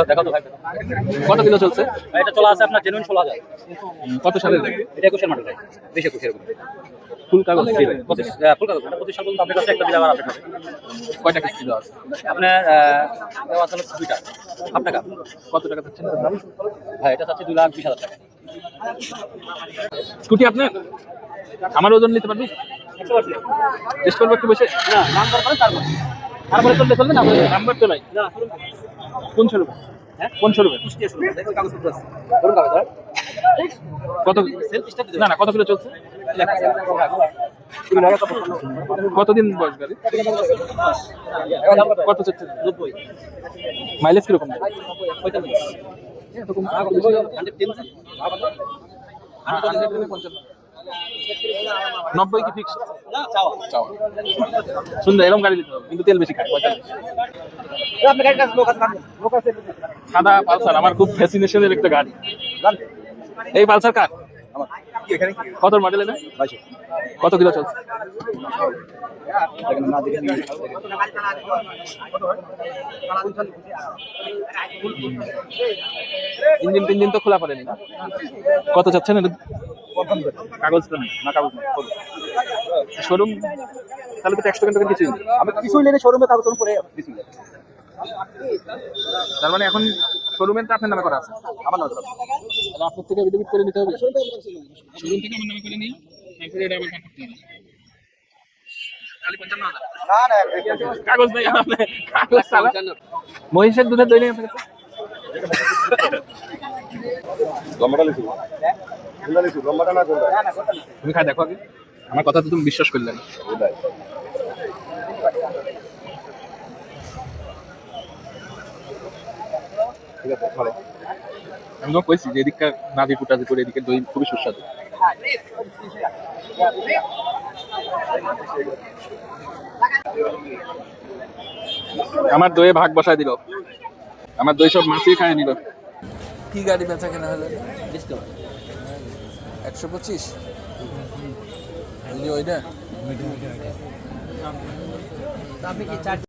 দেখো তো ভাই, কত কিলো চলছে? এটা চলা আছে আপনার জেনুইন 16,000। কত সালের? এটা 21 এর মডেল ভাই, 20-21 এরকম। ফুল কাগজ? ফুল কাগজ না, 25 সাল পর্যন্ত আপনার কাছে একটা দিলে আবার আপডেট হবে। কয়টা কিস্তি দেওয়া আছে? আপনার দেওয়া আছে হচ্ছে 2টা, হাফ টাকা। কত টাকা চাচ্ছেন দাম? ভাই এটা চাচ্ছি 2,20,000 টাকা। স্কুটি আপনার? আমার ওজন নিতে পারবি? 100%। টেস্ট করবো একটু বসে? না, নাম্বার করে তারপরে চলবে না। নাম্বার তো নাই। না, কোন শোরুম? হ্যাঁ কোন শোরুমে? কুষ্টিয়া শুরু দেখো কাগজপত্র আছে। ধরুন কাগজ ধর। কত? সেলফ স্টার্ট দিতে না না, কত কিলো চলছে? কতদিন বয়স গাড়ি? কত চাচ্ছে? 90 মাইলেজ কিরকম? 45 এরকম 90 কি ফিক্স? না চাও চাও। সুন্দর, এরকম গাড়ি দিতে হবে, কিন্তু তেল বেশি খায়। আপনি গাড়ির কাছে লোক আছে সাদা পালসার আমার খুব ফ্যাসিনেশনের একটা গাড়ি। এই পালসার কার? আমার কি এখানে কি কত মডেল এটা? 22 কত কিলো চলছে? দেখেন না দেখেন ইঞ্জিন টিঞ্জিন তো খোলা পড়েনি না? কত চাচ্ছেন এটা? কাগজ তো নেই না? কাগজ শোরুম তাহলে তো ট্যাক্স টোকেন কিছুই নেই। আমি কিছুই লেনে শোরুমে কাগজ পরে কিছু তার মানে এখন শোরুমের তো আপনার নামে করা আছে? আমার নাম তাহলে আপনার থেকে এফিডেভিট করে নিতে হবে। শোরুম থেকে আমার নামে করে নিয়ে তারপরে এটা আবার করতে হবে। খালি 55,000 না না কাগজ নেই আপনার? কাগজ চালা মহিষের দুধের দই নেই আপনার কাছে? লম্বাটা লিখু কোনটা লিখু লম্বাটা না কোনটা তুমি খাই দেখো আগে, আমার কথা তো তুমি বিশ্বাস করলে না। ঠিক আছে ভালো। আমি তোমাকে কইছি যে এদিককার নাদি কুটাজি করে এদিকে দই খুবই সুস্বাদু। আমার দইয়ে ভাগ বসায় দিল, আমার দই সব মাছিয়ে খায় নিল। কি গাড়ি বেচা কেনা হলো? 125 ওইটা